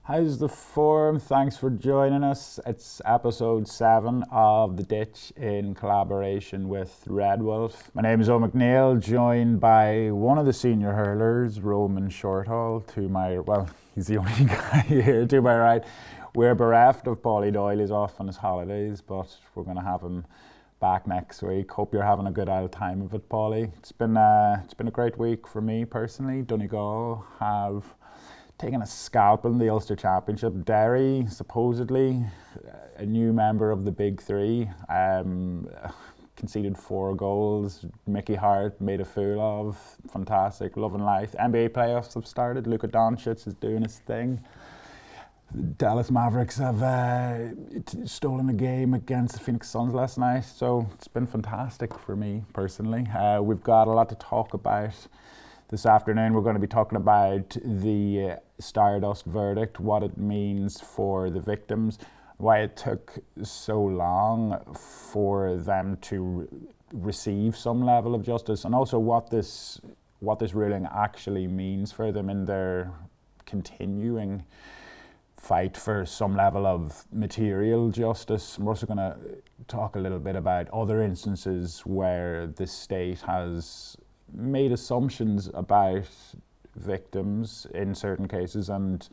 How's the form? Thanks for joining us. It's episode 7 of The Ditch in collaboration with Red Wolf. My name is Owen McNeil, joined by one of the senior hurlers, Roman Shorthall, he's the only guy here to my right. We're bereft of Paulie Doyle. He's off on his holidays, but we're going to have him back next week. Hope you're having a good old time of it, Paulie. It's been a great week for me personally. Donegal have taken a scalpel in the Ulster Championship. Derry, supposedly a new member of the Big Three, conceded 4 goals. Mickey Hart made a fool of. Fantastic, loving life. NBA playoffs have started. Luka Doncic is doing his thing. Dallas Mavericks have stolen a game against the Phoenix Suns last night, so it's been fantastic for me personally. We've got a lot to talk about this afternoon. We're going to be talking about the Stardust verdict, what it means for the victims, why it took so long for them to receive some level of justice, and also what this ruling actually means for them in their continuing fight for some level of material justice. We're also going to talk a little bit about other instances where the state has made assumptions about victims in certain cases and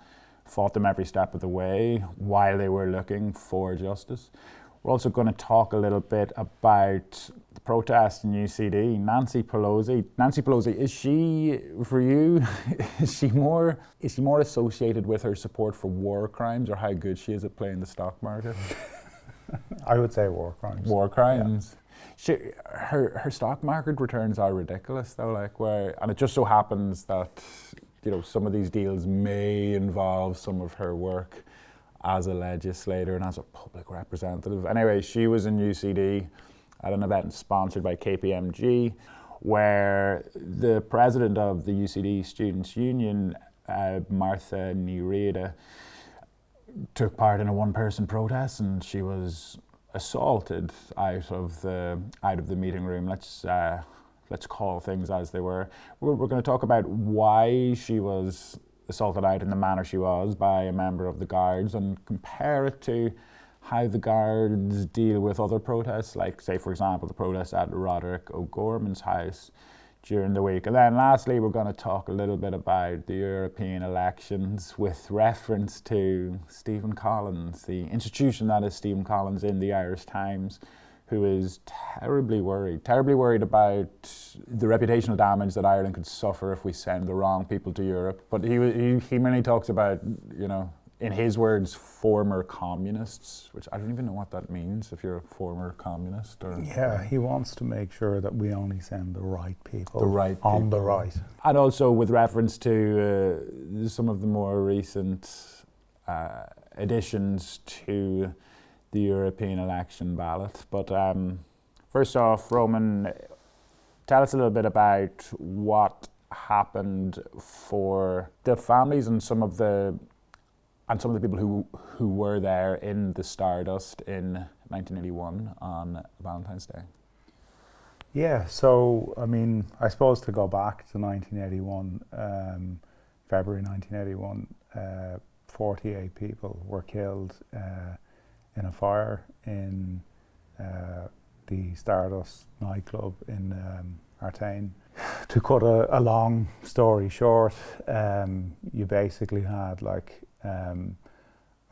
fought them every step of the way while they were looking for justice. We're also going to talk a little bit about the protest in UCD. Nancy Pelosi, is she, for you, is she more associated with her support for war crimes or how good she is at playing the stock market? I would say war crimes. War crimes. Yeah. Her stock market returns are ridiculous though, and it just so happens that some of these deals may involve some of her work as a legislator and as a public representative. Anyway, she was in UCD at an event sponsored by KPMG, where the president of the UCD Students' Union, Martha Niereda, took part in a one-person protest, and she was assaulted out of the meeting room. Let's call things as they were. We're going to talk about why she was assaulted out in the manner she was by a member of the Guards and compare it to how the Guards deal with other protests, like, say, for example, the protest at Roderick O'Gorman's house during the week. And then lastly, we're going to talk a little bit about the European elections with reference to Stephen Collins, the institution that is Stephen Collins in the Irish Times, who is terribly worried about the reputational damage that Ireland could suffer if we send the wrong people to Europe. But he mainly talks about, in his words, former communists, which I don't even know what that means if you're a former communist. Yeah, he wants to make sure that we only send the right people. The right people. On the right. And also with reference to some of the more recent additions to the European election ballot. But first off, Roman, tell us a little bit about what happened for the families and some of the people who were there in the Stardust in 1981 on Valentine's Day. Yeah, so I suppose to go back to 1981, February 1981, 48 people were killed in a fire in the Stardust nightclub in Artane. To cut a long story short, you basically had a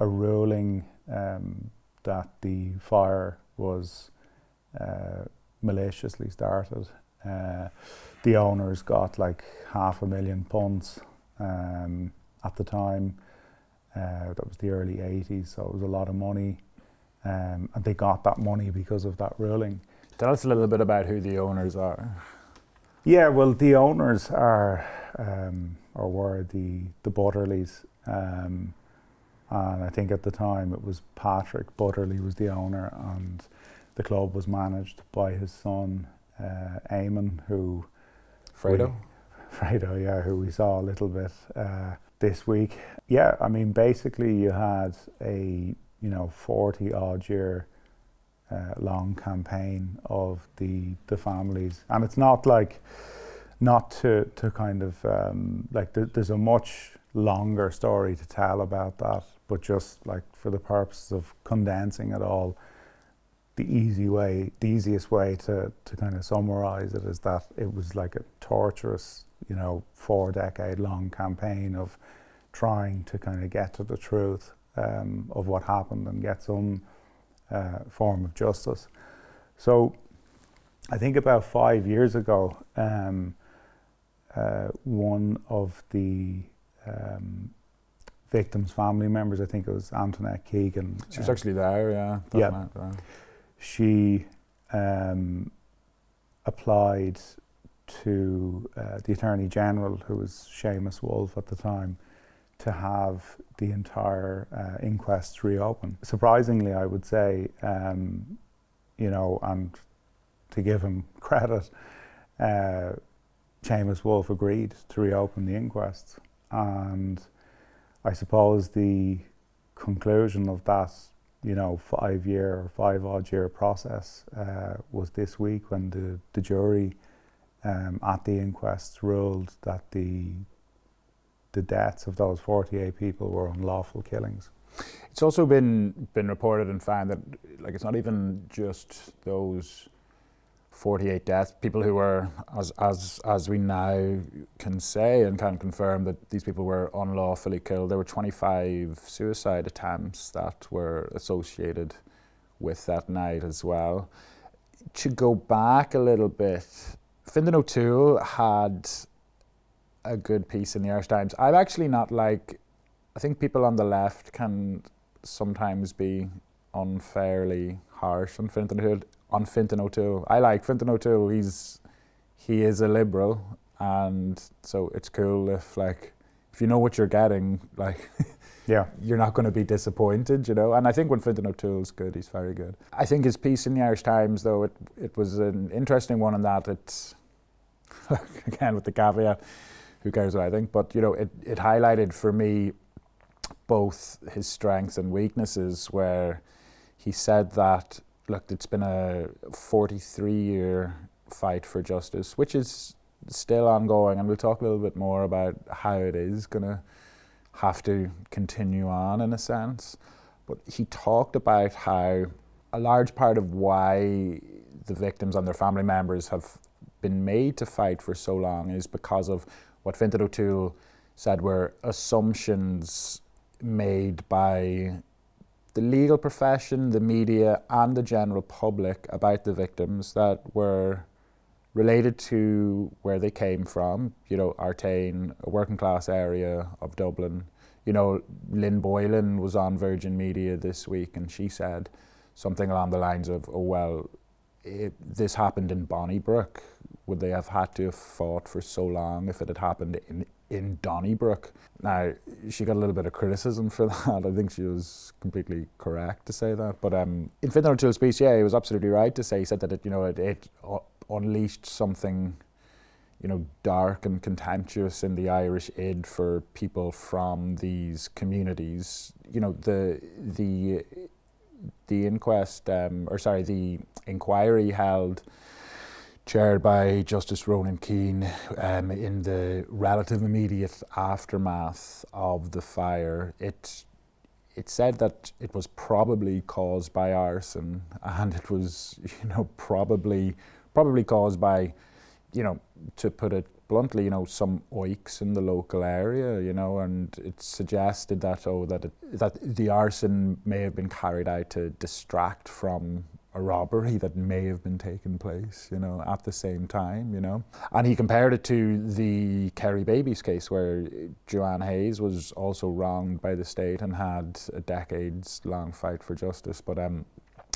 ruling that the fire was maliciously started. The owners got £500,000 at the time. That was the early 80s, so it was a lot of money. And they got that money because of that ruling. Tell us a little bit about who the owners are. Yeah, well, the owners were the Butterleys. And I think at the time it was Patrick Butterley was the owner, and the club was managed by his son, Eamon, who... Fredo, who we saw a little bit this week. Yeah, basically you had a 40-odd year long campaign of the families, and it's not like not to kind of like there's a much longer story to tell about that, but just like for the purposes of condensing it all, the easiest way to kind of summarize it is that it was like a torturous, 4-decade-long campaign of trying to kind of get to the truth of what happened and get some form of justice. So I think about 5 years ago, one of the victims' family members, I think it was Antoinette Keegan. She was actually there, yeah. She applied to the Attorney General, who was Seamus Wolfe at the time, to have the entire inquest reopened. Surprisingly, I would say, and to give him credit, Seamus Wolfe agreed to reopen the inquest. And I suppose the conclusion of that, 5-odd-year process was this week when the jury at the inquest ruled that the deaths of those 48 people were unlawful killings. It's also been reported and found that like it's not even just those 48 deaths, people who were, as we now can say and can confirm, that these people were unlawfully killed. There were 25 suicide attempts that were associated with that night as well. To go back a little bit, Fintan O'Toole had a good piece in the Irish Times. I'm actually not like, I think people on the left can sometimes be unfairly harsh on Fintan O'Toole. I like Fintan O'Toole. He is a liberal, and so it's cool if you know what you're getting, yeah, you're not going to be disappointed, And I think when Fintan O'Toole's good, he's very good. I think his piece in the Irish Times, though, it was an interesting one in that it's, again with the caveat, who cares what I think, but it highlighted for me both his strengths and weaknesses, where he said that, look, it's been a 43-year fight for justice, which is still ongoing, and we'll talk a little bit more about how it is going to have to continue on in a sense. But he talked about how a large part of why the victims and their family members have been made to fight for so long is because of what Fintan O'Toole said were assumptions made by the legal profession, the media, and the general public about the victims that were related to where they came from. Artane, a working class area of Dublin. Lynn Boylan was on Virgin Media this week, and she said something along the lines of, this happened in Bonnybrook. Would they have had to have fought for so long if it had happened in Donnybrook? Now, she got a little bit of criticism for that. I think she was completely correct to say that. But in Fintan O'Toole's piece, he was absolutely right to say, he said that it unleashed something, dark and contemptuous in the Irish id for people from these communities. The inquiry held, chaired by Justice Ronan Keane, in the relative immediate aftermath of the fire, it said that it was probably caused by arson, and it was, probably caused by, to put it bluntly, some oiks in the local area, and it suggested that that the arson may have been carried out to distract from a robbery that may have been taking place, at the same time, And he compared it to the Kerry Babies case, where Joanne Hayes was also wronged by the state and had a decades-long fight for justice. But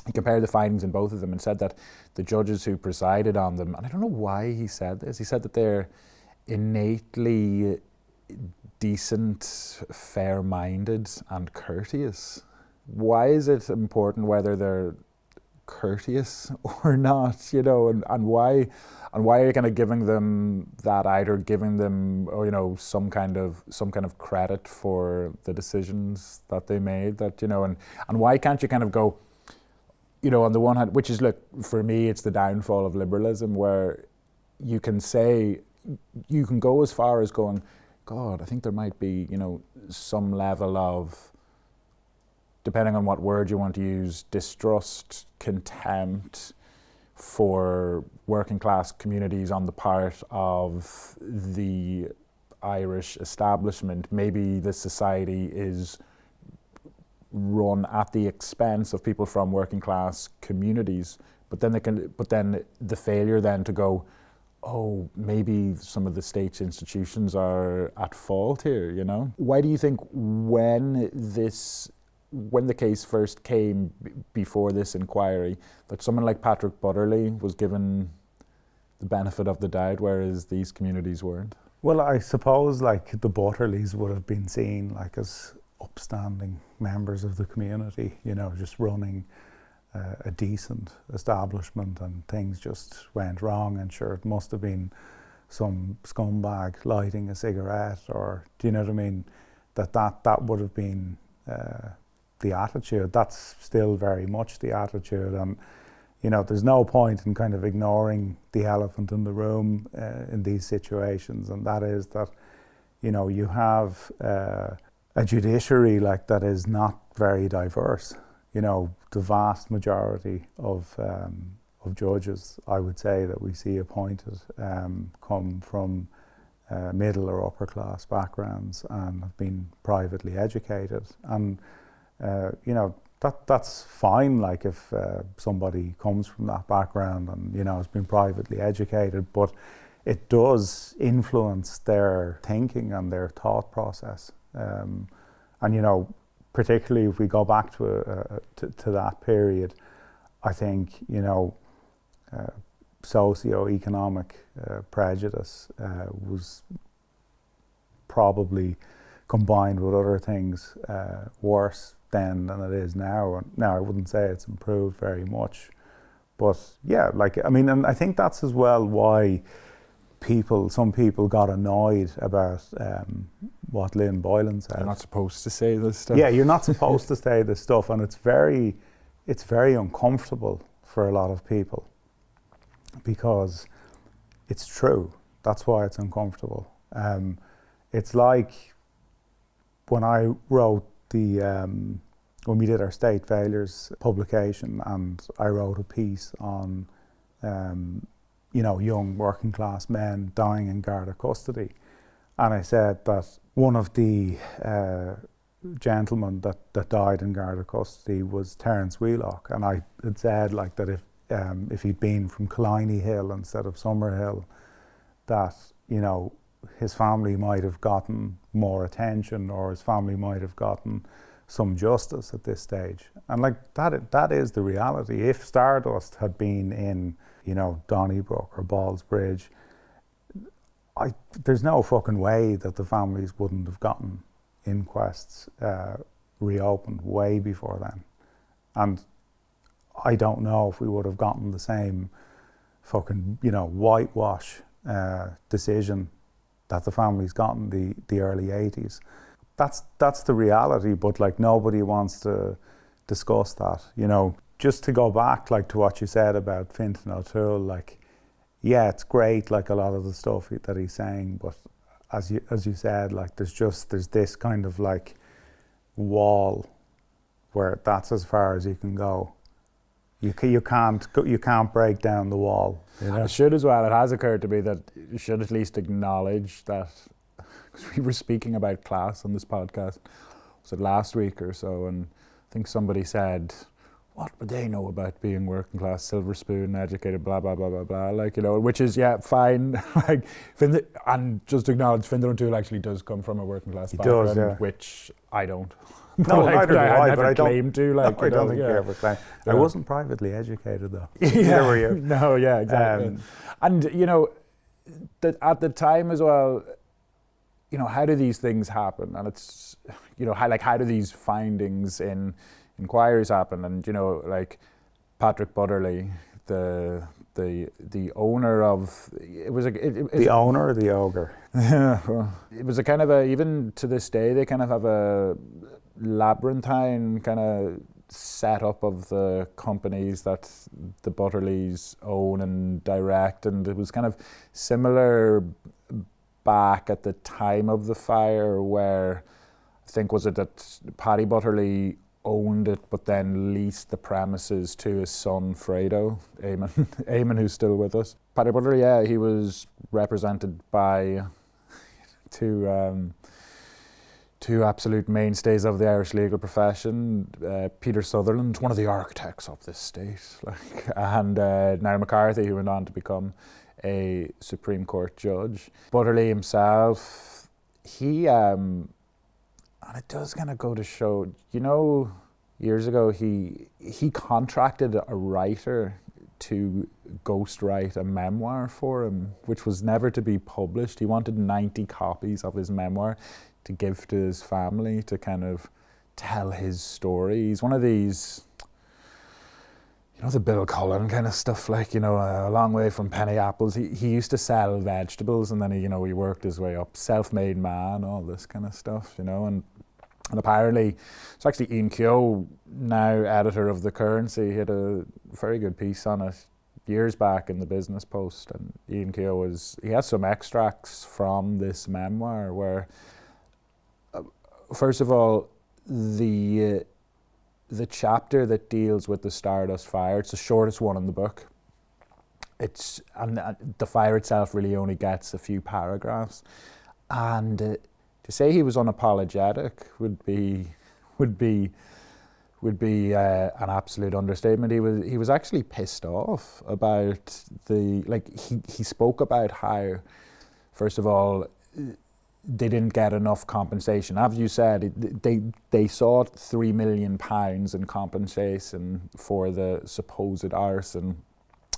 he compared the findings in both of them and said that the judges who presided on them, and I don't know why he said this, he said that they're innately decent, fair-minded and courteous. Why is it important whether they're courteous or not, and why are you kind of giving them that, either giving them, some kind of credit for the decisions that they made, that, and why can't you kind of go, on the one hand, which is, look, for me, it's the downfall of liberalism, where you can say, you can go as far as going, God, I think there might be, some level of, depending on what word you want to use, distrust, contempt for working class communities on the part of the Irish establishment. Maybe the society is run at the expense of people from working class communities, but then the failure then to go, oh, maybe some of the state's institutions are at fault here, Why do you think when the case first came before this inquiry, that someone like Patrick Butterley was given the benefit of the doubt, whereas these communities weren't? Well, I suppose like the Butterleys would have been seen like as upstanding members of the community, just running a decent establishment, and things just went wrong, and sure, it must have been some scumbag lighting a cigarette, or do you know what I mean? That would have been the attitude. That's still very much the attitude, and there's no point in kind of ignoring the elephant in the room in these situations, and that is that you have a judiciary like that is not very diverse. The vast majority of judges, I would say, that we see appointed come from middle or upper class backgrounds and have been privately educated, and that's fine. Like if somebody comes from that background and has been privately educated, but it does influence their thinking and their thought process. And particularly if we go back to that period, I think socio-economic prejudice was probably combined with other things worse then than it is now. Now I wouldn't say it's improved very much, but yeah, and I think that's as well why some people got annoyed about what Lynn Boylan said. You're not supposed to say this stuff. Yeah, you're not supposed to say this stuff, and it's very uncomfortable for a lot of people because it's true. That's why it's uncomfortable. It's like when I wrote when we did our state failures publication, and I wrote a piece on young working class men dying in Garda custody. And I said that one of the gentlemen that died in Garda custody was Terence Wheelock. And I had said that if he'd been from Killiney Hill instead of Summerhill, that, his family might have gotten more attention, or his family might have gotten some justice at this stage. And that is the reality. If Stardust had been in Donnybrook or Ballsbridge, there's no fucking way that the families wouldn't have gotten inquests reopened way before then. And I don't know if we would have gotten the same fucking, whitewash decision that the families got in the early 80s. That's the reality, but nobody wants to discuss that, Just to go back to what you said about Fintan O'Toole, yeah, it's great, a lot of the stuff that he's saying, but as you said, there's this kind of wall where that's as far as you can go. You can't break down the wall. It should as well. It has occurred to me that you should at least acknowledge that, because we were speaking about class on this podcast, was it last week or so, and I think somebody said, what would they know about being working class, silver spoon, educated, blah, blah, blah, blah, blah, which is, yeah, fine. And just acknowledge Fintan O'Toole actually does come from a working class background, does, yeah. Which I don't. No, neither do I, but I don't claim to. No, I don't think you ever claim. I wasn't privately educated, though. Yeah. Were you? No, yeah, exactly. And, that at the time as well, how do these things happen? And it's, how do these findings in inquiries happen? And Patrick Butterley, the owner of the owner or the ogre. Well, it was a kind of even to this day they kind of have a labyrinthine kind of setup of the companies that the Butterleys own and direct, and it was kind of similar back at the time of the fire where, I think, was it that Paddy Butterley owned it but then leased the premises to his son Fredo, Eamon, Eamon, who's still with us. Paddy Butterley, yeah, he was represented by two absolute mainstays of the Irish legal profession, Peter Sutherland, one of the architects of this state, and Niall McCarthy, who went on to become a Supreme Court judge. Butterley himself, he, and it does kind of go to show, years ago he contracted a writer to ghostwrite a memoir for him, which was never to be published. He wanted 90 copies of his memoir to give to his family to kind of tell his story. He's one of these, the Bill Cullen kind of stuff, a long way from penny apples. He used to sell vegetables, and then he worked his way up, self-made man, all this kind of stuff, and apparently, it's actually Ian Keogh, now editor of The Currency, he had a very good piece on it years back in the Business Post, and Ian Keogh he has some extracts from this memoir where, first of all, the chapter that deals with the Stardust fire, it's the shortest one in the book. And the fire itself really only gets a few paragraphs, and to say he was unapologetic would be an absolute understatement. He was actually pissed off about he spoke about how, first of all, they didn't get enough compensation. As you said, they sought £3 million in compensation for the supposed arson.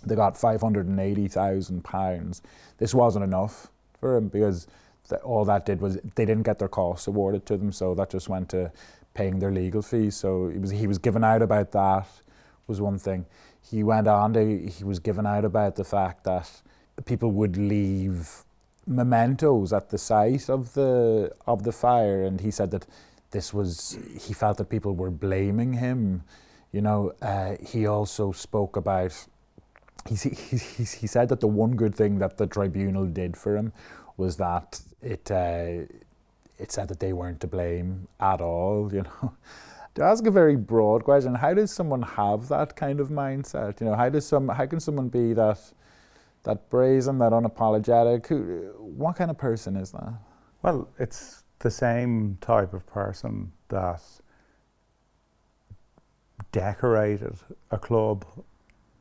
They got £580,000. This wasn't enough for him because all that did was they didn't get their costs awarded to them, so that just went to paying their legal fees. So he was given out about that, was one thing. He went on he was given out about the fact that people would leave mementos at the site of the fire, and he said that he felt that people were blaming him. He also spoke about, he said that the one good thing that the tribunal did for him was that it said that they weren't to blame at all. To ask a very broad question, how does someone have that kind of mindset? How can someone be that brazen, that unapologetic? What kind of person is that? Well, it's the same type of person that decorated a club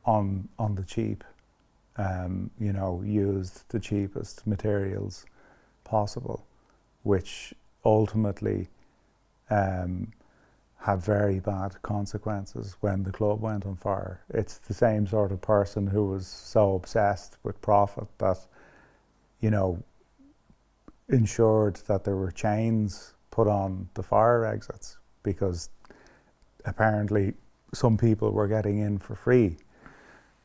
on the cheap. Used the cheapest materials possible, which ultimately had very bad consequences when the club went on fire. It's the same sort of person who was so obsessed with profit that, ensured that there were chains put on the fire exits because apparently some people were getting in for free.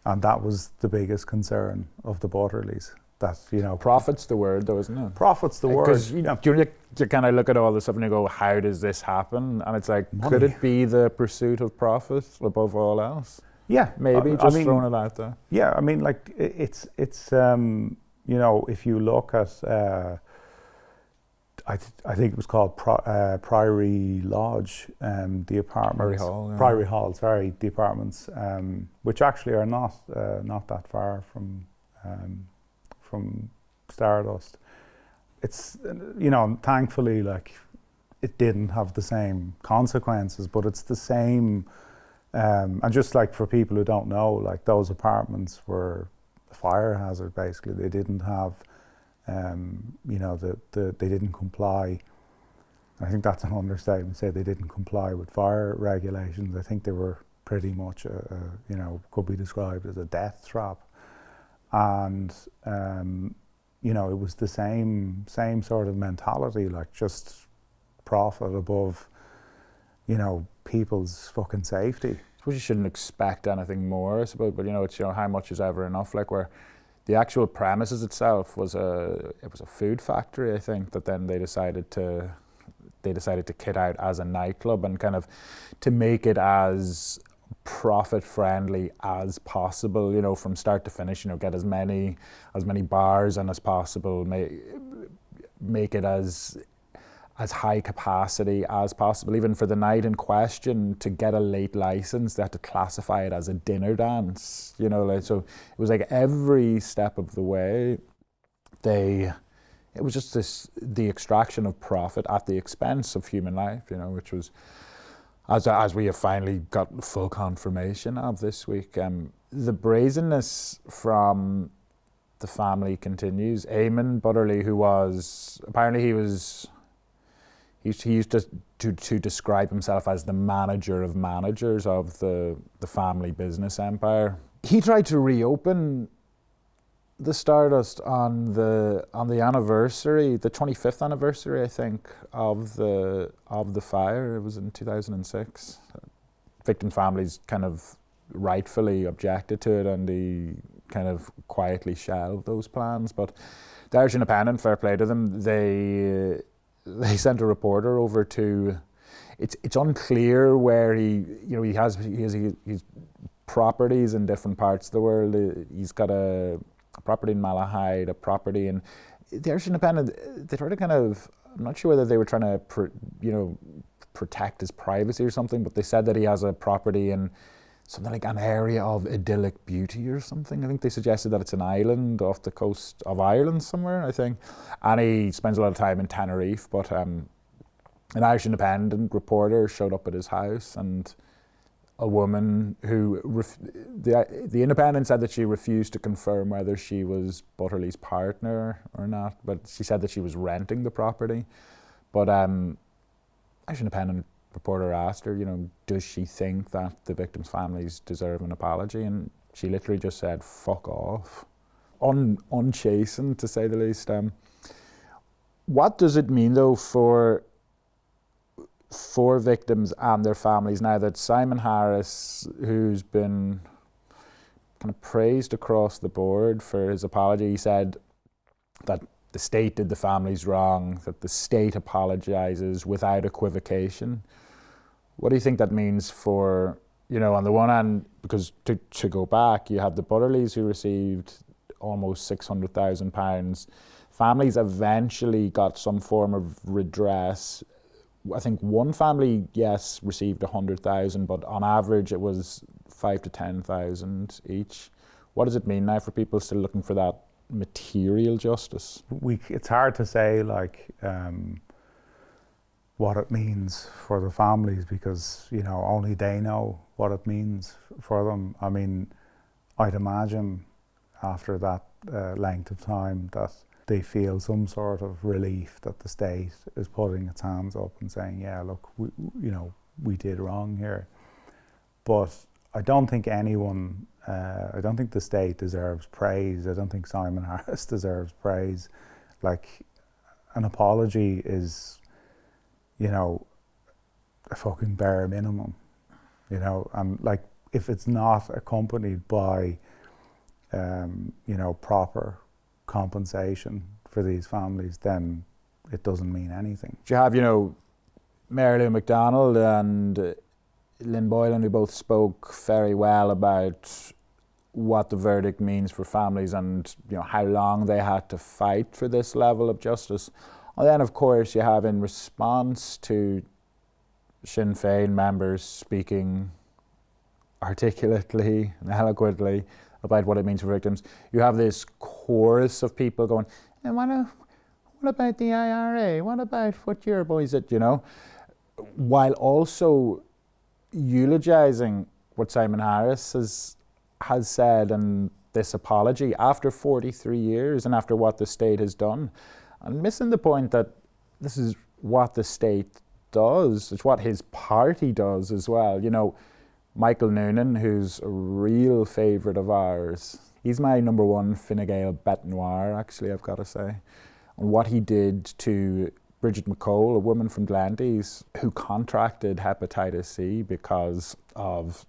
And that was the biggest concern of the Butterleys. That, profit's the word, though, isn't it? Profit's the word. Because you kind of look at all this stuff and you go, how does this happen? And it's like, money. Could it be the pursuit of profit above all else? Yeah, maybe throwing it out there. Yeah, it's if you look at, I think it was called Priory Lodge, the apartments. Priory Hall, sorry, the apartments, which actually are not that far from Stardust. It's, thankfully, it didn't have the same consequences, but it's the same. And just for people who don't know, those apartments were a fire hazard. Basically, they didn't have. They didn't comply. I think that's an understatement. Say they didn't comply with fire regulations. I think they were pretty much, could be described as a death trap. And it was the same sort of mentality, just profit above, people's fucking safety. I suppose you shouldn't expect anything more, I suppose, but it's how much is ever enough. Where the actual premises itself was a food factory, I think, that then they decided to kit out as a nightclub and kind of to make it as profit friendly as possible, you know, from start to finish, you know, get as many bars in as possible, make it as high capacity as possible. Even for the night in question, to get a late license, they had to classify it as a dinner dance, you know, like, so it was like every step of the way, it was just the extraction of profit at the expense of human life, you know, which was, as we have finally got full confirmation of this week. The brazenness from the family continues. Eamon Butterly, who was, apparently he used to describe himself as the manager of managers of the family business empire. He tried to reopen the Stardust on the anniversary, the 25th anniversary, I think, of the fire. It was in 2006. Victim families kind of rightfully objected to it, and he kind of quietly shelved those plans. But the Irish Independent, fair play to them, they sent a reporter over to. It's unclear where he has properties in different parts of the world. He's got a property in Malahide, a property in the Irish Independent. They tried to kind of, I'm not sure whether they were trying to protect his privacy or something, but they said that he has a property in something like an area of idyllic beauty or something. I think they suggested that it's an island off the coast of Ireland somewhere, I think. And he spends a lot of time in Tenerife, but an Irish Independent reporter showed up at his house, and a woman who, the Independent said that she refused to confirm whether she was Butterly's partner or not, but she said that she was renting the property. But Irish Independent reporter asked her, you know, does she think that the victims' families deserve an apology? And she literally just said, fuck off. Unchastened, to say the least. What does it mean, though, for victims and their families now that Simon Harris, who's been kind of praised across the board for his apology, he said that the state did the families wrong, that the state apologises without equivocation. What do you think that means for, you know, on the one hand, because to go back, you had the Butterleys who received almost £600,000. Families eventually got some form of redress. I think one family, yes, received 100,000, but on average it was 5,000 to 10,000 each. What does it mean now for people still looking for that material justice? It's hard to say, like, what it means for the families, because, you know, only they know what it means for them. I mean, I'd imagine after that length of time that they feel some sort of relief that the state is putting its hands up and saying, yeah, look, we did wrong here. But I don't think anyone, I don't think the state deserves praise. I don't think Simon Harris deserves praise. Like, an apology is, you know, a fucking bare minimum, you know, and like, if it's not accompanied by, you know, proper compensation for these families, then it doesn't mean anything. You have, you know, Mary Lou McDonald and Lynn Boylan, who both spoke very well about what the verdict means for families and, you know, how long they had to fight for this level of justice. And then, of course, you have, in response to Sinn Féin members speaking articulately and eloquently about what it means for victims, you have this chorus of people going, and what about the IRA? What about what your boys did, you know? While also eulogising what Simon Harris has said in this apology after 43 years and after what the state has done, and missing the point that this is what the state does. It's what his party does as well. You know, Michael Noonan, who's a real favourite of ours, he's my number one Fine Gael bête noire, actually, I've got to say. And what he did to Bridget McCole, a woman from Glenties, who contracted hepatitis C because of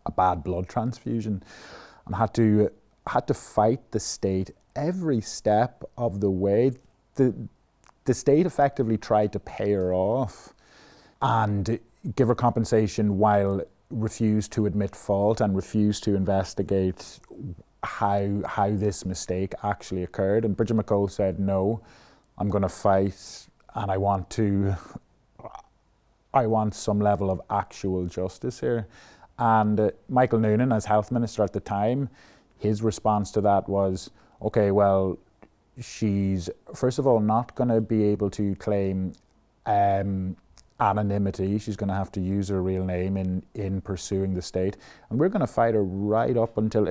a bad blood transfusion, and had to fight the state every step of the way. The state effectively tried to pay her off and give her compensation while refused to admit fault and refused to investigate how this mistake actually occurred. And Bridget McCall said, no, I'm going to fight, and I want some level of actual justice here. And Michael Noonan, as health minister at the time, his response to that was, okay, well, she's first of all not going to be able to claim anonymity. She's going to have to use her real name in pursuing the state, and we're going to fight her right up until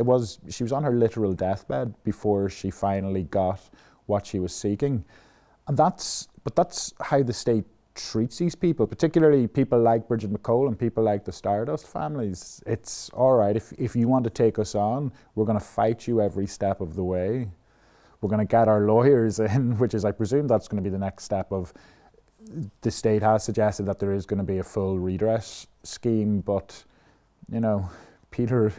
she was on her literal deathbed before she finally got what she was seeking. And that's how the state treats these people, particularly people like Bridget McCall and people like the Stardust families. It's all right, if you want to take us on, we're going to fight you every step of the way. We're going to get our lawyers in, which is, I presume that's going to be the next step of, the state has suggested that there is going to be a full redress scheme, but, you know, Peter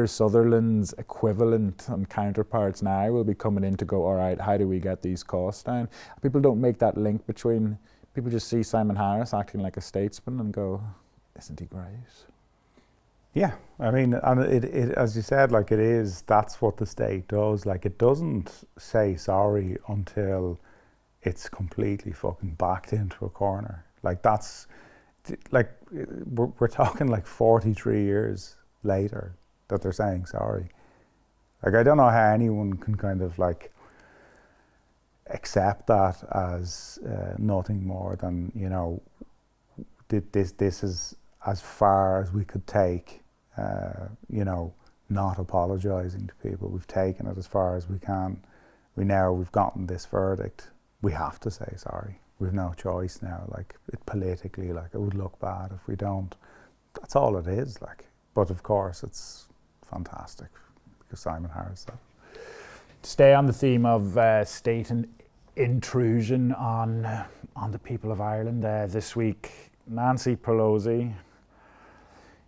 Sutherland's equivalent and counterparts now will be coming in to go, all right, how do we get these costs down? People don't make that link between, people just see Simon Harris acting like a statesman and go, isn't he great? Yeah, I mean, and it as you said, like it is, that's what the state does. Like it doesn't say sorry until it's completely fucking backed into a corner. Like that's, like, we're talking like 43 years later that they're saying sorry. Like, I don't know how anyone can kind of like accept that as nothing more than, you know, this is as far as we could take, you know, not apologising to people. We've taken it as far as we can. We've gotten this verdict. We have to say sorry. We've no choice now. Like, politically, like, it would look bad if we don't. That's all it is, like. But of course, it's fantastic because Simon Harris said. To stay on the theme of state and intrusion on the people of Ireland, this week, Nancy Pelosi,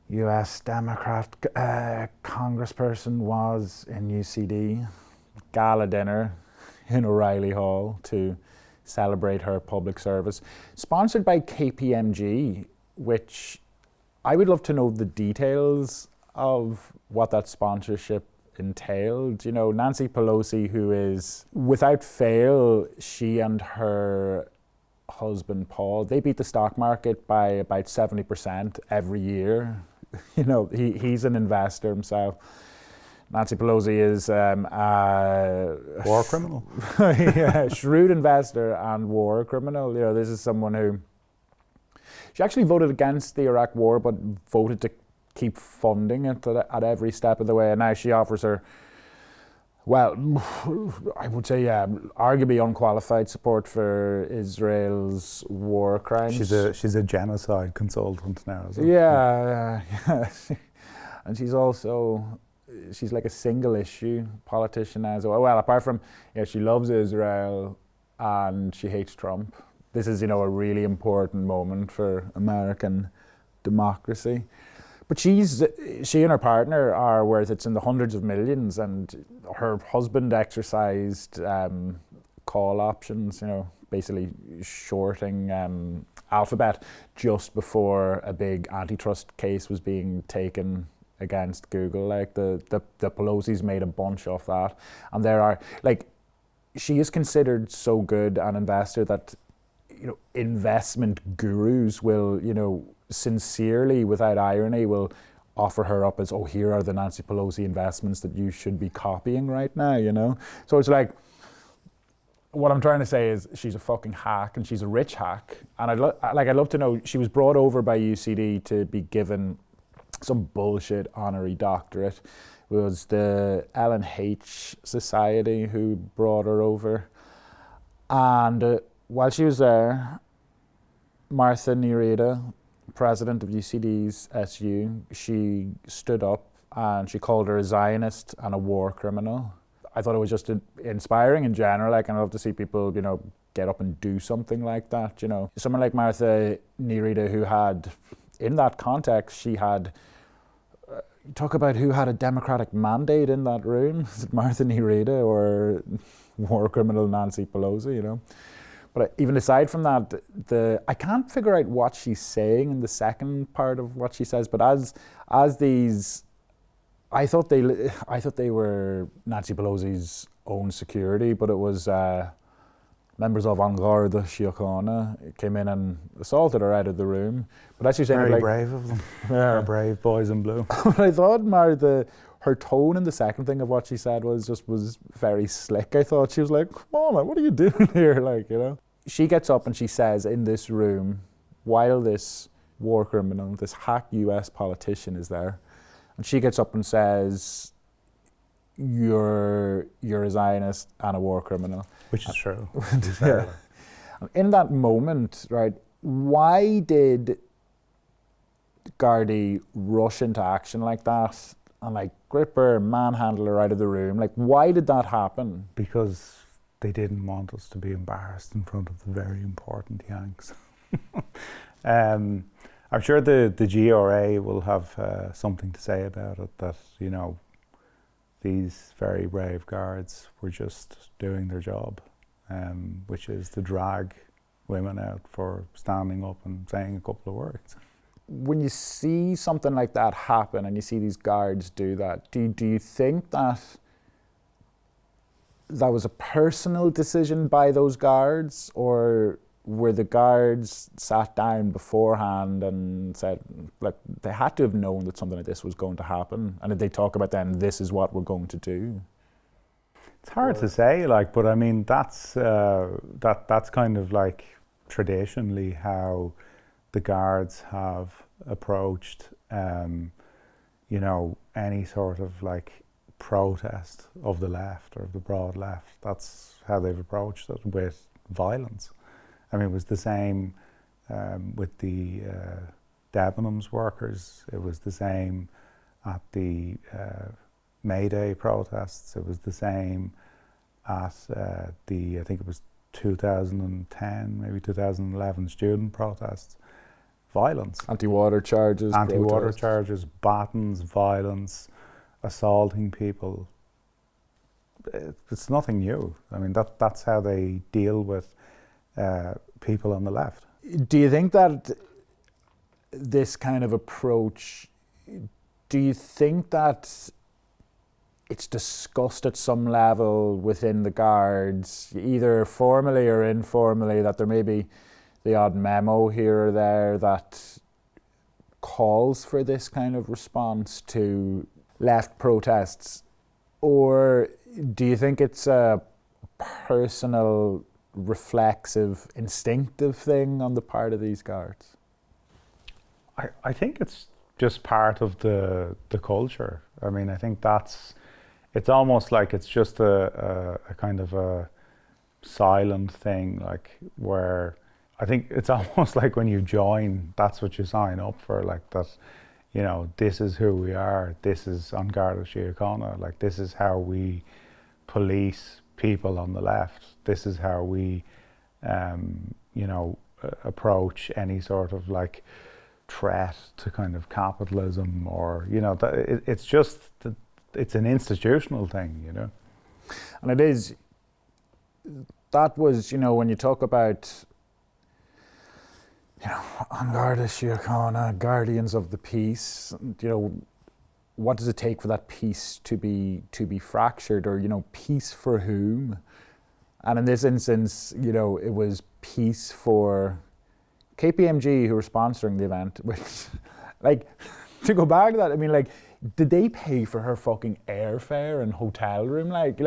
US Democrat congressperson, was in UCD gala dinner in O'Reilly Hall to celebrate her public service, sponsored by KPMG, which I would love to know the details of what that sponsorship entailed. You know, Nancy Pelosi, who is, without fail, she and her husband Paul, they beat the stock market by about 70% every year. You know, he's an investor himself. Nancy Pelosi is a war criminal. Yeah, shrewd investor and war criminal. You know, this is someone who, she actually voted against the Iraq war, but voted to keep funding it at every step of the way. And now she offers her, well, I would say, arguably unqualified support for Israel's war crimes. She's a genocide consultant now, isn't it? Yeah. And she's like a single issue politician as well. Well, apart from, she loves Israel and she hates Trump. This is, a really important moment for American democracy. But she and her partner are worth, it's in the hundreds of millions, and her husband exercised call options, basically shorting Alphabet just before a big antitrust case was being taken against Google. Like the Pelosi's made a bunch of that. And there are, she is considered so good an investor that, investment gurus will, sincerely, without irony, will offer her up as, here are the Nancy Pelosi investments that you should be copying right now, So it's like, what I'm trying to say is she's a fucking hack, and she's a rich hack. And I'd love to know, she was brought over by UCD to be given some bullshit honorary doctorate. It was the L&H Society who brought her over. And while she was there, Martha Nerida, president of UCD's SU, she stood up and she called her a Zionist and a war criminal. I thought it was just inspiring in general. And I love to see people, get up and do something like that. Someone like Martha Nerida, who had, in that context, she had, talk about who had a Democratic mandate in that room. Is it Martha Nerida or war criminal Nancy Pelosi, But even aside from that, I can't figure out what she's saying in the second part of what she says. But as these, I thought they were Nancy Pelosi's own security, but it was members of An Garda Síochána came in and assaulted her out of the room. But as you're saying, very like, brave of them. Yeah. They're brave boys in blue. But I thought, her tone in the second thing of what she said was very slick. I thought she was like, "Come on, man, what are you doing here?" Like, you know. She gets up and she says in this room, while this war criminal, this hack US politician is there, and she gets up and says, "You're a Zionist and a war criminal," which is true. Yeah. In that moment, right? Why did Gardaí rush into action like that and like grip her, manhandle her out of the room? Like, why did that happen? Because they didn't want us to be embarrassed in front of the very important Yanks. I'm sure the GRA will have something to say about it, that, you know, these very brave guards were just doing their job, which is to drag women out for standing up and saying a couple of words. When you see something like that happen and you see these guards do that, do you think that was a personal decision by those guards, or were the guards sat down beforehand and said, like, they had to have known that something like this was going to happen, and did they talk about then, this is what we're going to do? It's hard to say, like, but I mean, that's kind of like traditionally how the guards have approached, you know, any sort of like protest of the left or of the broad left. That's how they've approached it, with violence. I mean, it was the same with the Debenhams workers. It was the same at the May Day protests. It was the same at I think it was 2010, maybe 2011 student protests. Violence. Anti-water charges, batons, violence, assaulting people. It's nothing new. I mean, that's how they deal with people on the left. Do you think that this kind of approach, do you think that it's discussed at some level within the guards, either formally or informally, that there may be the odd memo here or there that calls for this kind of response to left protests? Or do you think it's a personal, reflexive, instinctive thing on the part of these guards? I think it's just part of the culture. I mean, I think it's almost like it's just a kind of a silent thing, like, where I think it's almost like when you join, that's what you sign up for, like that, you know, this is who we are, this is An Garda Síochána, like, this is how we police people on the left, this is how we, you know, approach any sort of like threat to kind of capitalism, or, you know, it's just, it's an institutional thing, you know. And it is, that was, you know, when you talk about, you know, An Garda Síochána, guardians of the peace, you know, what does it take for that peace to be fractured, or, you know, peace for whom? And in this instance, you know, it was peace for KPMG, who were sponsoring the event, which, like, to go back to that, I mean, like, did they pay for her fucking airfare and hotel room? Like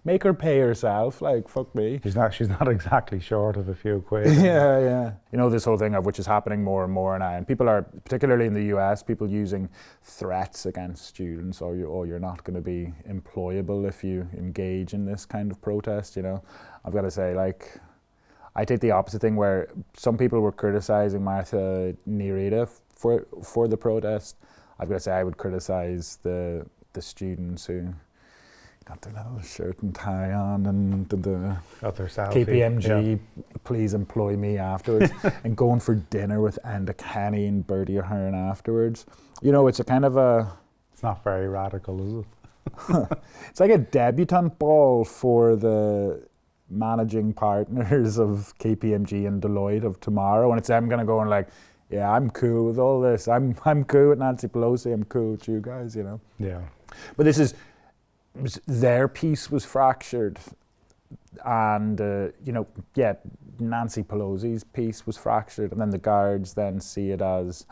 make her pay herself, like, fuck me. She's not exactly short of a few quid. Yeah. You know, this whole thing of which is happening more and more now, and people are, particularly in the US, people using threats against students, or you're not going to be employable if you engage in this kind of protest, you know. I've got to say, like, I take the opposite thing, where some people were criticizing Martha Nierida for the protest. I've got to say, I would criticize the students who got their little shirt and tie on and got their selfie. KPMG, yeah. Please employ me afterwards, and going for dinner with Enda Kenny and Bertie Ahern afterwards. You know, it's a kind of a... It's not very radical, is it? It's like a debutante ball for the managing partners of KPMG and Deloitte of tomorrow, and it's them going to go and like, yeah, I'm cool with all this. I'm cool with Nancy Pelosi. I'm cool with you guys, you know. Yeah. But their peace was fractured, and Nancy Pelosi's peace was fractured, and then the guards then see it as,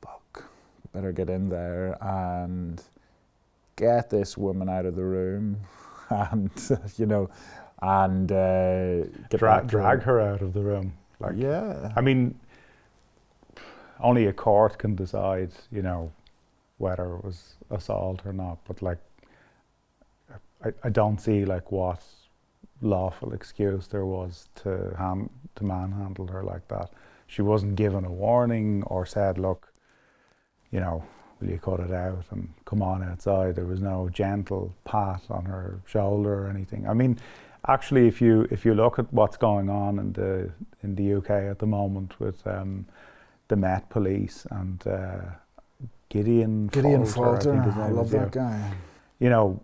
fuck, better get in there and get this woman out of the room, and drag her out of the room. Like, yeah. I mean, only a court can decide, you know, whether it was assault or not. But like, I don't see like what lawful excuse there was to manhandle her like that. She wasn't given a warning or said, look, you know, will you cut it out and come on outside? There was no gentle pat on her shoulder or anything. I mean, actually, if you look at what's going on in the UK at the moment with the Met Police and Gideon Falter, I think his name I love is, that guy. You know,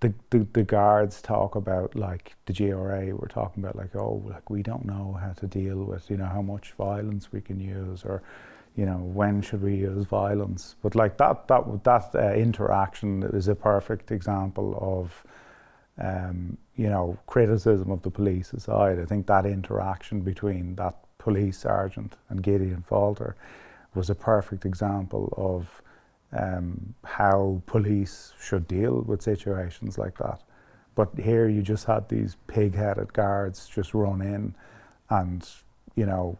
the guards talk about, like, the GRA were talking about, like, oh, like, we don't know how to deal with, you know, how much violence we can use, or, you know, when should we use violence? But like that interaction is a perfect example of, you know, criticism of the police aside. I think that interaction between that police sergeant and Gideon Falter was a perfect example of how police should deal with situations like that. But here you just had these pig-headed guards just run in and, you know,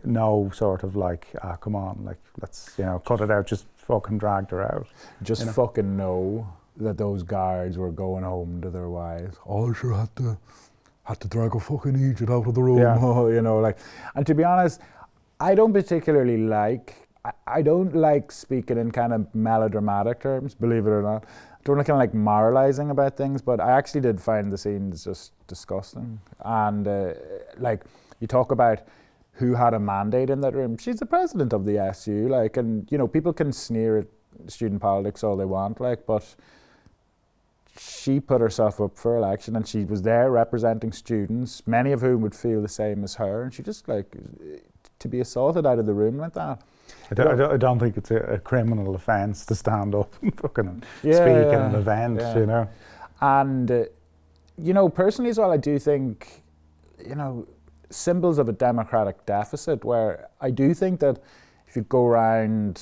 no sort of like, come on, like, let's, you know, cut it out, just fucking dragged her out. Just, you know, fucking know that those guards were going home to their wives. Oh, sure, had to drag a fucking idiot out of the room. Yeah. You know, like, and to be honest, I don't particularly like, I don't like speaking in kind of melodramatic terms, believe it or not. I don't kind of like moralizing about things, but I actually did find the scenes just disgusting. And like, you talk about who had a mandate in that room. She's the president of the SU, like, and, you know, people can sneer at student politics all they want, like, but she put herself up for election and she was there representing students, many of whom would feel the same as her, and she just, like, to be assaulted out of the room like that. I don't think it's a criminal offence to stand up and fucking speak at an event, you know. And, you know, personally as well, I do think, you know, symbols of a democratic deficit, where I do think that if you go around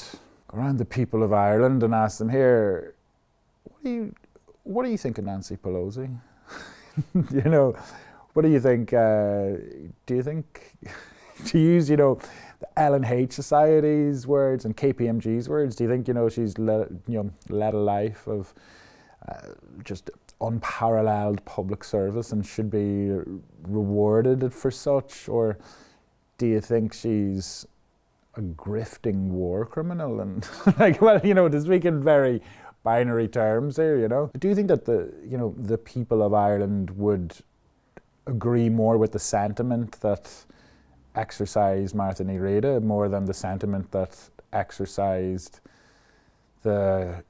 the people of Ireland and ask them, here, what do you think of Nancy Pelosi? You know, what do you think? Do you think, to use, you know, the L&H Society's words and KPMG's words, do you think, you know, she's led a life of just unparalleled public service and should be rewarded for such? Or do you think she's a grifting war criminal? And like, well, you know, to speak in very binary terms here, you know, do you think that the people of Ireland would agree more with the sentiment that exercised Martha Ní Riada more than the sentiment that exercised the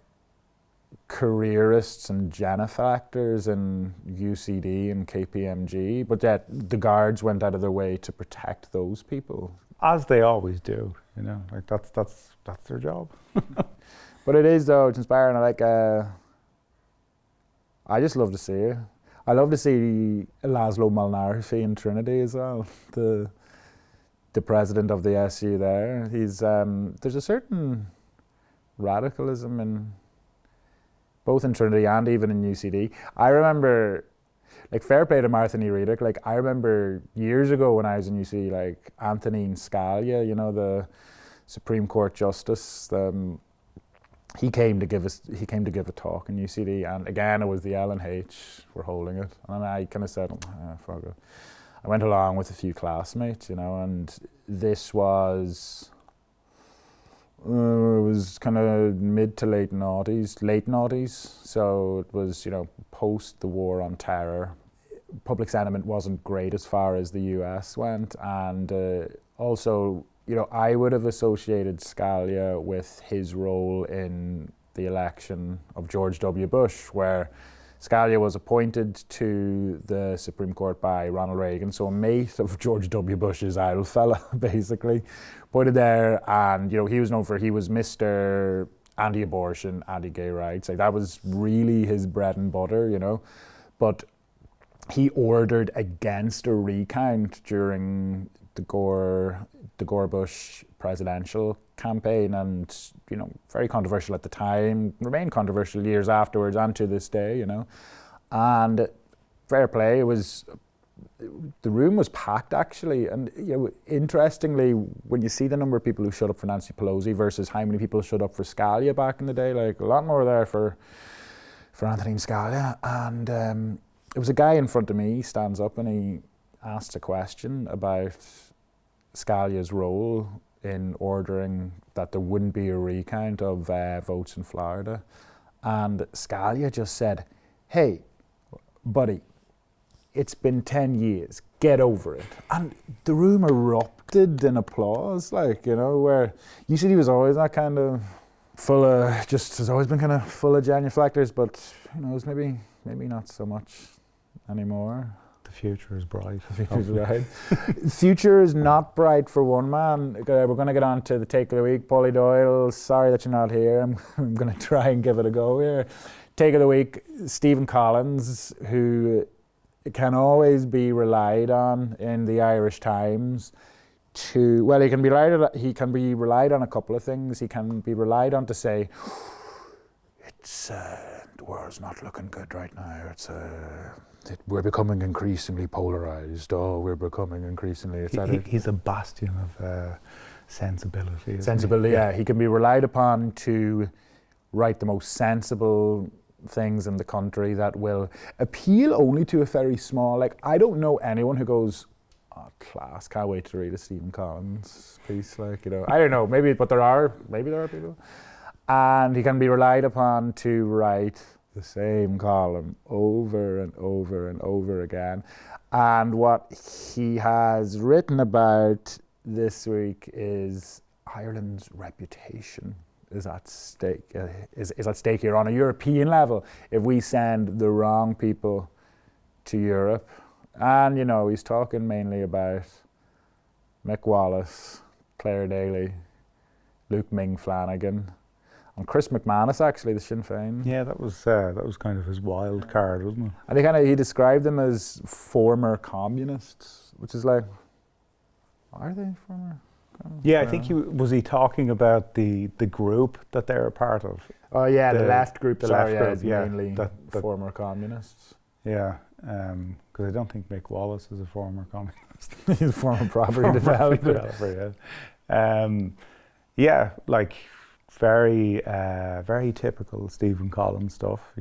careerists and genuflectors in UCD and KPMG, but yet the guards went out of their way to protect those people? As they always do, you know, like that's their job. But it is, though, it's inspiring. I just love to see it. I love to see Laszlo Malnárfi in Trinity as well, the president of the SU there. He's there's a certain radicalism in both in Trinity and even in UCD. I remember, like, fair play to Martha Ní Riada. Like, I remember years ago when I was in UCD, like Antonín Scalia, you know, the Supreme Court Justice. He came to give a talk in UCD, and again it was the L&H were holding it, and I kind of said, fuck it. I went along with a few classmates, you know, and this was it was kind of mid to late noughties, so it was, you know, post the war on terror. Public sentiment wasn't great as far as the US went, and also, you know, I would have associated Scalia with his role in the election of George W. Bush, where Scalia was appointed to the Supreme Court by Ronald Reagan, so a mate of George W. Bush's idol fella, basically, appointed there, and he was known for, he was Mr. Anti-abortion, anti-gay rights. Like, that was really his bread and butter, But he ordered against a recount during the Gore Bush presidential campaign, and very controversial at the time, remained controversial years afterwards and to this day, And fair play, the room was packed actually, and interestingly, when you see the number of people who showed up for Nancy Pelosi versus how many people showed up for Scalia back in the day, like a lot more there for Anthony Scalia, and it was a guy in front of me, he stands up and he asks a question about Scalia's role in ordering that there wouldn't be a recount of votes in Florida. And Scalia just said, "Hey, buddy, it's been 10 years, get over it." And the room erupted in applause, where usually he was always that kind of has always been kind of full of genuflectors, but it was maybe not so much anymore. The future is bright. The future is bright. Future is not bright for one man. We're going to get on to the take of the week. Paulie Doyle, sorry that you're not here. I'm going to try and give it a go here. Take of the week, Stephen Collins, who can always be relied on in the Irish Times he can be relied on a couple of things. He can be relied on to say, it's the world's not looking good right now. We're becoming increasingly polarized. We're becoming increasingly. He's a bastion of sensibility. Sensibility, yeah. He can be relied upon to write the most sensible things in the country that will appeal only to a very small. I don't know anyone who goes, "Oh, class! Can't wait to read a Stephen Collins piece." I don't know. Maybe there are people. And he can be relied upon to write the same column over and over and over again. And what he has written about this week is Ireland's reputation is at stake. Is at stake here on a European level if we send the wrong people to Europe. And he's talking mainly about Mick Wallace, Claire Daly, Luke Ming Flanagan, and Chris McManus, actually, the Sinn Féin. Yeah, that was kind of his wild card, wasn't it? And he described them as former communists, which is like, are they former? Yeah, I think was he talking about the group that they're a part of? Oh yeah, the left group. Mainly that former communists. Yeah, because I don't think Mick Wallace is a former communist. He's a former property developer. Yeah, very typical Stephen Collins stuff.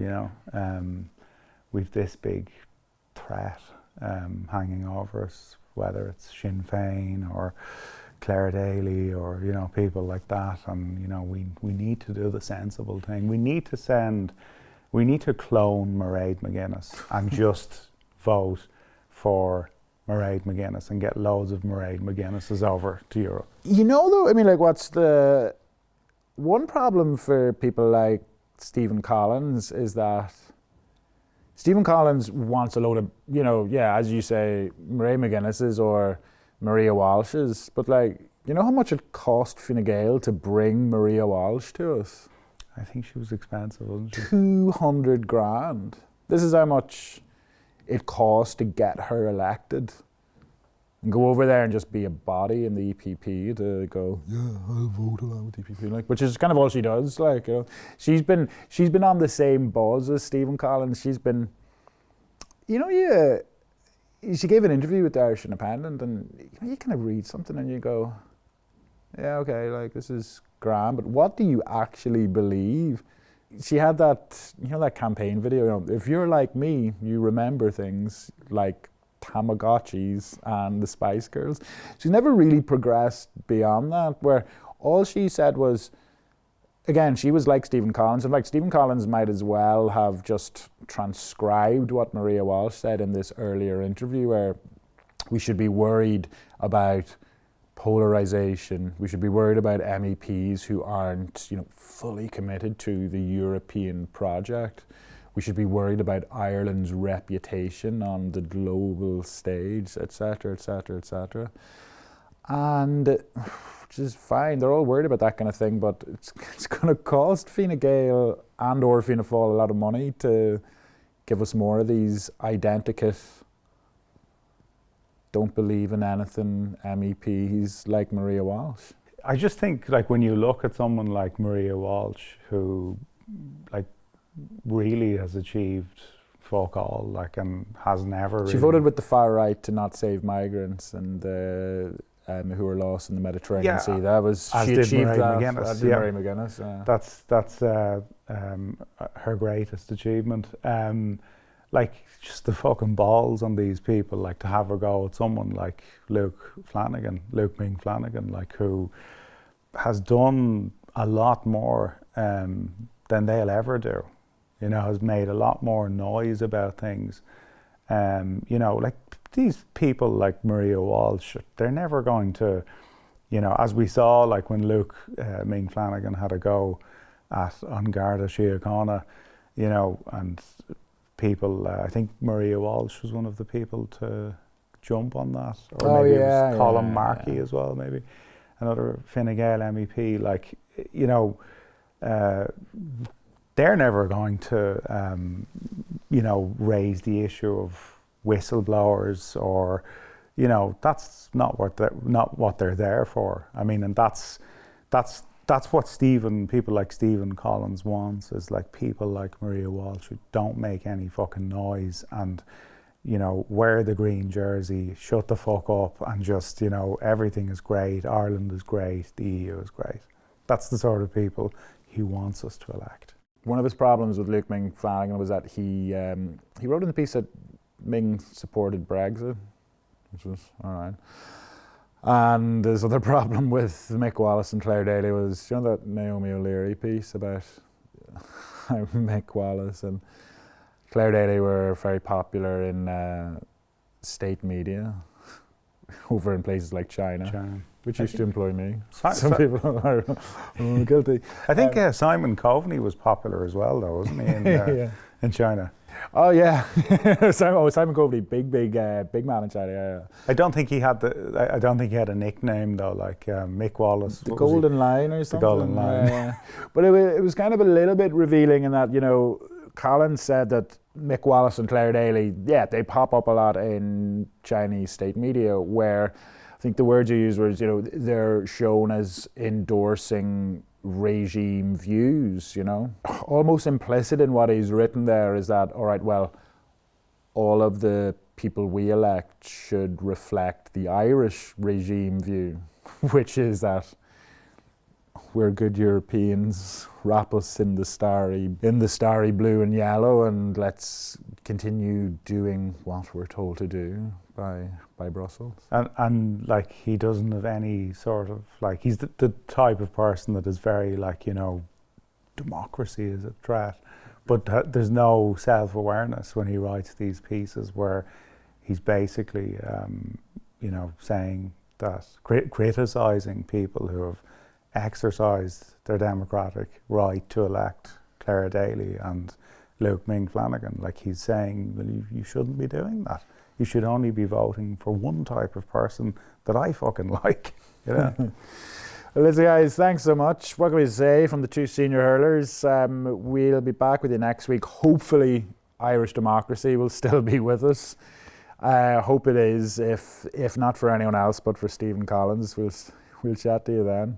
We've this big threat hanging over us, whether it's Sinn Féin or Claire Daly or people like that, and we need to do the sensible thing. We need to clone Mairead McGuinness and just vote for Mairead McGuinness and get loads of Mairead McGuinnesses over to Europe. Though, what's the one problem for people like Stephen Collins is that Stephen Collins wants a load of, as you say, Mairead McGuinness's or Maria Walsh's, but how much it cost Fine Gael to bring Maria Walsh to us? I think she was expensive, wasn't she? 200 grand. This is how much it cost to get her elected. And go over there and just be a body in the EPP to go, yeah, I'll vote along with the EPP, which is kind of all she does. She's been on the same buzz as Stephen Collins. She's been, she gave an interview with the Irish Independent, and you kind of read something and you go, yeah, okay, this is grand, but what do you actually believe? She had that, that campaign video, if you're like me, you remember things like Tamagotchis and the Spice Girls. She's never really progressed beyond that, where all she said was, again, she was like Stephen Collins. In fact, Stephen Collins might as well have just transcribed what Maria Walsh said in this earlier interview, where we should be worried about polarization. We should be worried about MEPs who aren't, fully committed to the European project. we should be worried about Ireland's reputation on the global stage, etc., etc., etc. And which is fine. They're all worried about that kind of thing, but it's going to cost Fine Gael and or Fianna Fáil a lot of money to give us more of these identikit, don't believe in anything MEPs like Maria Walsh. I just think, like, when you look at someone like Maria Walsh, who, like, really has achieved fuck all, like, and has never really... She voted with the far right to not save migrants and who were lost in the Mediterranean Sea. That was, she achieved that. As did Mary McGuinness. That's her greatest achievement. Like, just the fucking balls on these people, like, to have a go at someone like Luke Ming Flanagan, like, who has done a lot more than they'll ever do. You know, has made a lot more noise about things. You know, like, these people like Maria Walsh, they're never going to, you know, as we saw, like, when Luke Ming Flanagan had a go on Garda Síochána, you know, and people, I think Maria Walsh was one of the people to jump on that, or maybe it was Colin Markey as well, maybe another Fine Gael MEP. Like, you know, they're never going to, you know, raise the issue of whistleblowers, or, you know, that's not what they're there for. I mean, and that's what people like Stephen Collins wants, is like people like Maria Walsh who don't make any fucking noise and, you know, wear the green jersey, shut the fuck up, and just, you know, everything is great, Ireland is great, the EU is great. That's the sort of people he wants us to elect. One of his problems with Luke Ming Flanagan was that he wrote in the piece that Ming supported Brexit, which was all right. And his other problem with Mick Wallace and Claire Daly was, you know, that Naomi O'Leary piece about how Mick Wallace and Claire Daly were very popular in state media over in places like China. Which used to employ me. Some people are guilty. I think Simon Coveney was popular as well, though, wasn't he, in China? Oh yeah, Simon Coveney, big man in China. Yeah. I don't think he had a nickname though, like Mick Wallace. The Golden Line or something. The Golden Line. But it was kind of a little bit revealing in that, you know, Collins said that Mick Wallace and Claire Daly, they pop up a lot in Chinese state media, where I think the words you used was, you know, they're shown as endorsing regime views, you know. Almost implicit in what he's written there is that, all right, well, all of the people we elect should reflect the Irish regime view, which is that we're good Europeans, wrap us in the starry blue and yellow, and let's continue doing what we're told to do by Brussels. And like, he doesn't have any sort of, like, he's the type of person that is very, like, you know, democracy is a threat, but there's no self-awareness when he writes these pieces where he's basically, you know, saying that, criticising people who have exercised their democratic right to elect Claire Daly and Luke Ming Flanagan. Like, he's saying, well, you shouldn't be doing that. You should only be voting for one type of person that I fucking like. You know? Well, listen, guys, thanks so much. What can we say from the two senior hurlers? We'll be back with you next week. Hopefully, Irish democracy will still be with us. I hope it is. If not for anyone else, but for Stephen Collins, we'll chat to you then.